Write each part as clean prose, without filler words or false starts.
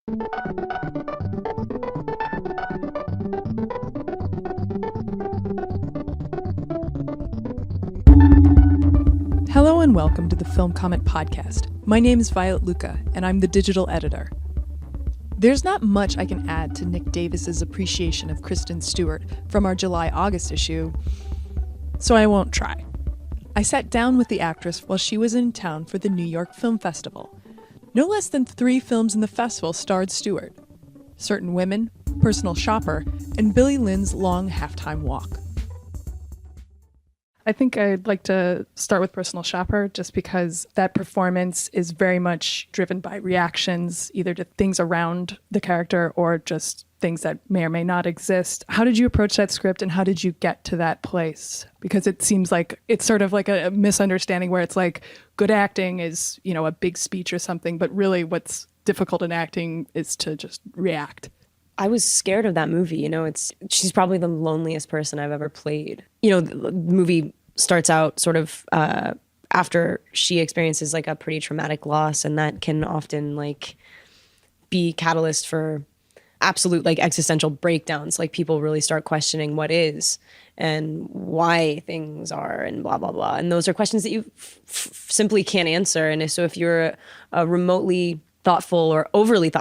Hello and welcome to the Film Comment Podcast. My name is Violet Luca, and I'm the digital editor. There's not much I can add to Nick Davis's appreciation of Kristen Stewart from our July-August issue, so I won't try. I sat down with the actress while she was in town for the New York Film Festival. No less than 3 films in the festival starred Stewart: Certain Women, Personal Shopper, and Billy Lynn's Long Halftime Walk. I think I'd like to start with Personal Shopper just because that performance is very much driven by reactions, either to things around the character or just things that may or may not exist. How did you approach that script and how did you get to that place? Because it seems like it's sort of like a misunderstanding where it's like good acting is, you know, a big speech or something, but really what's difficult in acting is to just react. I was scared of that movie. You know, she's probably the loneliest person I've ever played. You know, the movie starts out sort of after she experiences like a pretty traumatic loss, and that can often like be catalyst for absolute like existential breakdowns. Like people really start questioning what is and why things are and blah, blah, blah. And those are questions that you simply can't answer. And so if you're a remotely thoughtful or overly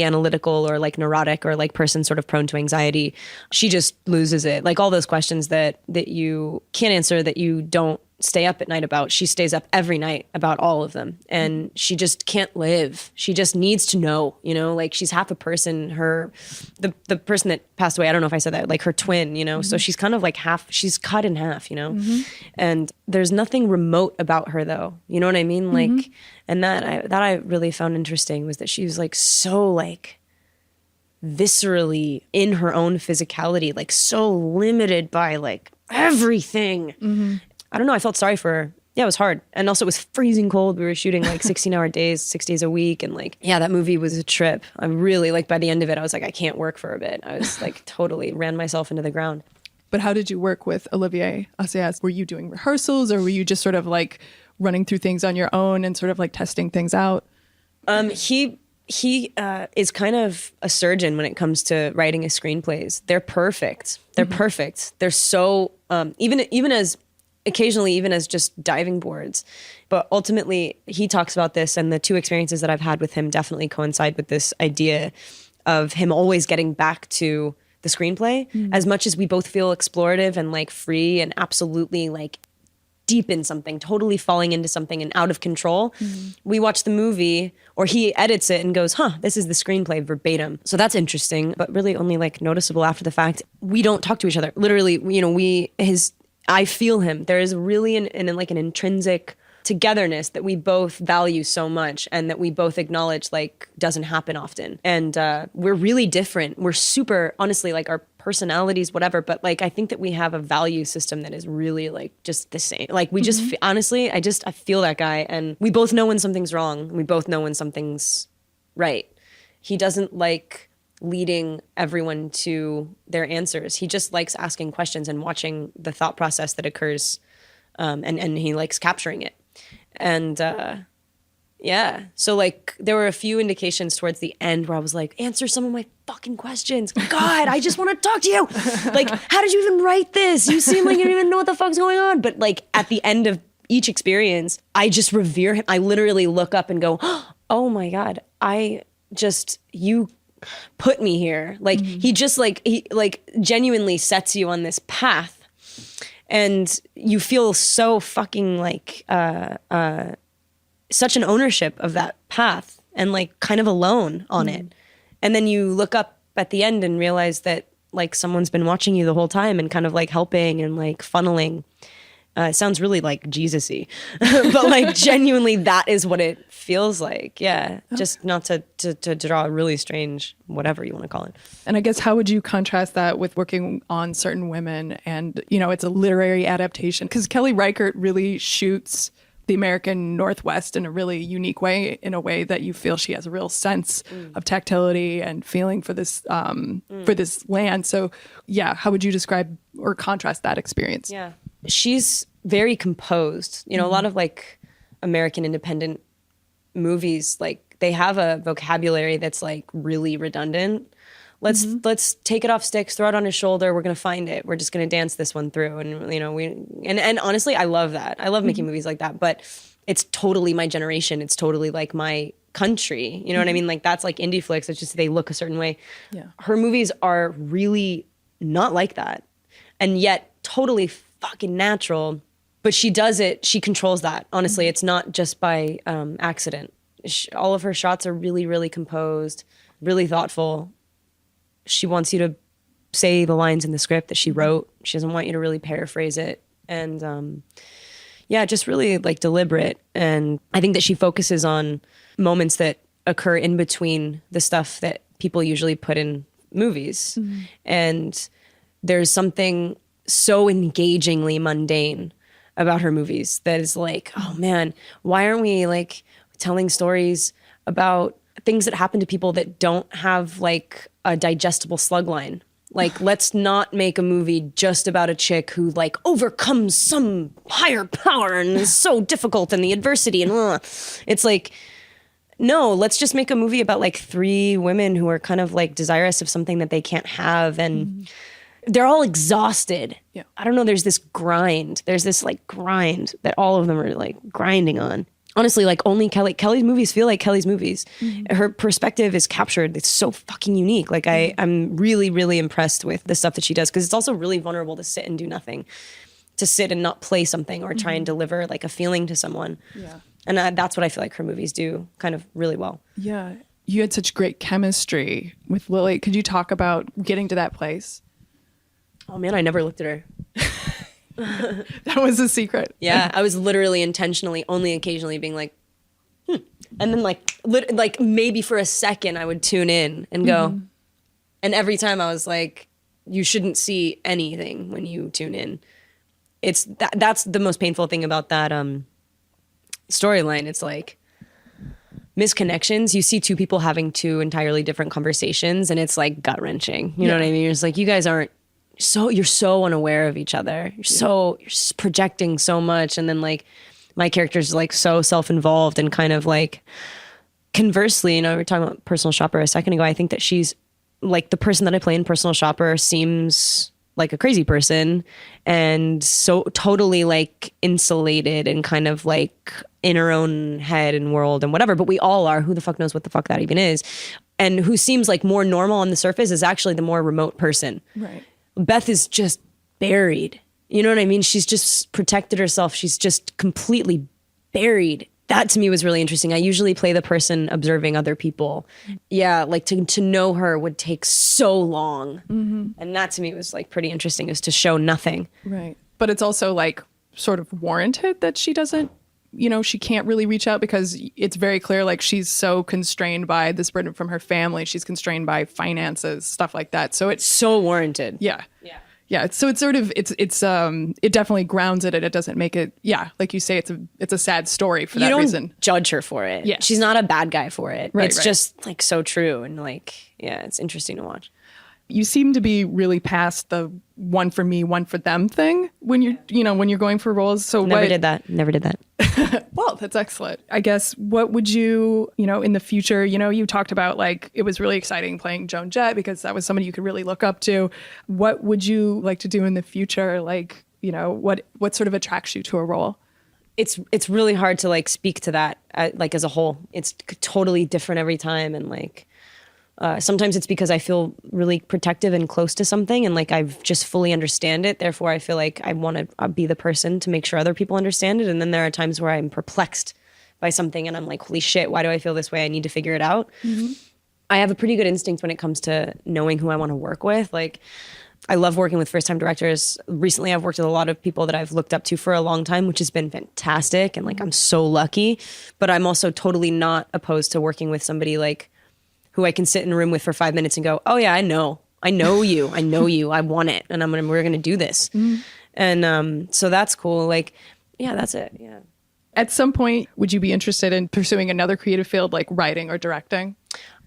analytical or like neurotic or like person sort of prone to anxiety, she just loses it. Like all those questions that you can't answer, that you don't stay up at night about, she stays up every night about all of them. And she just can't live. She just needs to know, you know, like she's half a person. The person that passed away, I don't know if I said that, like her twin, you know, so she's kind of like she's cut in half, you know, and there's nothing remote about her though. You know what I mean? Like, and that I really found interesting was that she was like so like viscerally in her own physicality, like so limited by like everything. I don't know. I felt sorry for her. Yeah, it was hard. And also it was freezing cold. We were shooting like 16-hour days, 6 days a week. And like, yeah, that movie was a trip. I really like by the end of it, I was like, I can't work for a bit. I was like totally ran myself into the ground. But how did you work with Olivier Assayas? Were you doing rehearsals or were you just sort of like running through things on your own and sort of like testing things out? He is kind of a surgeon when it comes to writing his screenplays. They're perfect. They're perfect. They're so, even as occasionally even as just diving boards. But ultimately, he talks about this, and the 2 experiences that I've had with him definitely coincide with this idea of him always getting back to the screenplay. As much as we both feel explorative and like free and absolutely like deep in something, totally falling into something and out of control, we watch the movie or he edits it and goes, this is the screenplay verbatim. So that's interesting, but really only like noticeable after the fact. We don't talk to each other. Literally, you know, I feel him. There is really an intrinsic togetherness that we both value so much and that we both acknowledge like doesn't happen often. And we're really different. We're super, honestly, like our personalities, whatever. But like, I think that we have a value system that is really like just the same. Like we just, honestly, I feel that guy, and we both know when something's wrong. We both know when something's right. He doesn't like leading everyone to their answers. He just likes asking questions and watching the thought process that occurs, and he likes capturing it. And yeah, so like there were a few indications towards the end where I was like, answer some of my fucking questions. God, I just want to talk to you. Like, how did you even write this? You seem like you don't even know what the fuck's going on. But like at the end of each experience, I just revere him. I literally look up and go, oh my God, you put me here. Like he just he genuinely sets you on this path, and you feel so fucking like such an ownership of that path and like kind of alone on it. And then you look up at the end and realize that like someone's been watching you the whole time and kind of like helping and like funneling. It sounds really like Jesus-y, but like genuinely that is what it feels like. Yeah. Just not to draw a really strange, whatever you want to call it. And I guess how would you contrast that with working on Certain Women? And, you know, it's a literary adaptation because Kelly Reichardt really shoots the American Northwest in a really unique way, in a way that you feel she has a real sense of tactility and feeling for this land. So yeah, how would you describe or contrast that experience? Yeah. She's very composed. You know, a lot of like American independent movies, like they have a vocabulary that's like really redundant. Let's take it off sticks, throw it on his shoulder. We're gonna find it. We're just gonna dance this one through. And you know, and honestly, I love that. I love making movies like that. But it's totally my generation. It's totally like my country. You know what I mean? Like that's like indie flicks. It's just they look a certain way. Yeah. Her movies are really not like that, and yet totally fucking natural. But she does it. She controls that. Honestly, it's not just by accident. All of her shots are really, really composed, really thoughtful. She wants you to say the lines in the script that she wrote. She doesn't want you to really paraphrase it. And just really like deliberate. And I think that she focuses on moments that occur in between the stuff that people usually put in movies. And there's something so engagingly mundane about her movies that is like, oh man, why aren't we like telling stories about things that happen to people that don't have like a digestible slug line? Like, let's not make a movie just about a chick who like overcomes some higher power and is so difficult and the adversity and it's like, no, let's just make a movie about like 3 women who are kind of like desirous of something that they can't have and they're all exhausted. Yeah. I don't know, there's this grind. There's this like grind that all of them are like grinding on. Honestly, like only Kelly's movies feel like Kelly's movies. Her perspective is captured. It's so fucking unique. Like I'm really, really impressed with the stuff that she does because it's also really vulnerable to sit and do nothing, to sit and not play something or try and deliver like a feeling to someone. Yeah. And that's what I feel like her movies do kind of really well. Yeah. You had such great chemistry with Lily. Could you talk about getting to that place? Oh man, I never looked at her. That was a secret. Yeah, I was literally intentionally only occasionally being like, and then like maybe for a second I would tune in and go, and every time I was like, you shouldn't see anything when you tune in. It's that's the most painful thing about that storyline. It's like misconnections. You see 2 people having 2 entirely different conversations, and it's like gut wrenching. You know what I mean? You're just like, you guys aren't. So you're so unaware of each other. You're projecting so much. And then like my character's like so self-involved and kind of like conversely, you know, we were talking about Personal Shopper a second ago. I think that she's like the person that I play in Personal Shopper seems like a crazy person and so totally like insulated and kind of like in her own head and world and whatever. But we all are. Who the fuck knows what the fuck that even is? And who seems like more normal on the surface is actually the more remote person. Right. Beth is just buried. You know what I mean? She's just protected herself. She's just completely buried. That to me was really interesting. I usually play the person observing other people. Yeah, like to know her would take so long. And that to me was like pretty interesting, is to show nothing. Right. But it's also like sort of warranted that she doesn't, you know, she can't really reach out because it's very clear like she's so constrained by this burden from her family. She's constrained by finances, stuff like that. So it's So warranted. yeah. Yeah. Yeah, so it's sort of it definitely grounds it and it doesn't make it, like you say, it's a sad story for that reason. You don't judge her for it. Yeah. She's not a bad guy for it. Right, It's just like so true and like, yeah, it's interesting to watch. You seem to be really past the one for me, one for them thing when you're going for roles. So Never did that. Well, that's excellent. I guess what would you, in the future, you talked about like it was really exciting playing Joan Jett because that was somebody you could really look up to. What would you like to do in the future? Like, what sort of attracts you to a role? It's really hard to like speak to that like as a whole. It's totally different every time, and like sometimes it's because I feel really protective and close to something, and like I've just fully understand it. Therefore, I feel like I want to be the person to make sure other people understand it. And then there are times where I'm perplexed by something, and I'm like, "Holy shit! Why do I feel this way? I need to figure it out." Mm-hmm. I have a pretty good instinct when it comes to knowing who I want to work with. Like, I love working with first-time directors. Recently, I've worked with a lot of people that I've looked up to for a long time, which has been fantastic. And like, I'm so lucky. But I'm also totally not opposed to working with somebody like who I can sit in a room with for 5 minutes and go, "Oh yeah, I know you, I want it, and we're gonna do this." Mm-hmm. And so that's cool. Like, yeah, that's it. Yeah. At some point, would you be interested in pursuing another creative field like writing or directing?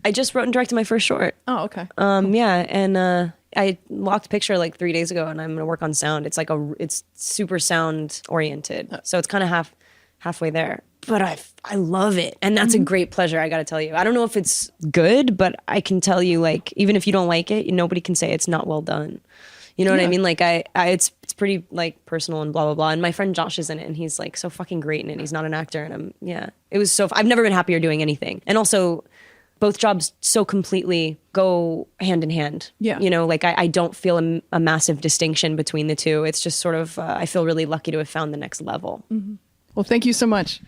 I just wrote and directed my first short. Oh, okay. Yeah, and I locked picture like 3 days ago, and I'm gonna work on sound. It's like it's super sound oriented, so it's kind of halfway there. but I love it. And that's a great pleasure, I got to tell you. I don't know if it's good, but I can tell you, like, even if you don't like it, nobody can say it's not well done. You know what I mean? Like, it's pretty, like, personal and blah, blah, blah. And my friend Josh is in it, and he's, like, so fucking great in it. He's not an actor, and it was I've never been happier doing anything. And also, both jobs so completely go hand in hand. Yeah. You know, like, I don't feel a massive distinction between the two. It's just sort of, I feel really lucky to have found the next level. Well, thank you so much.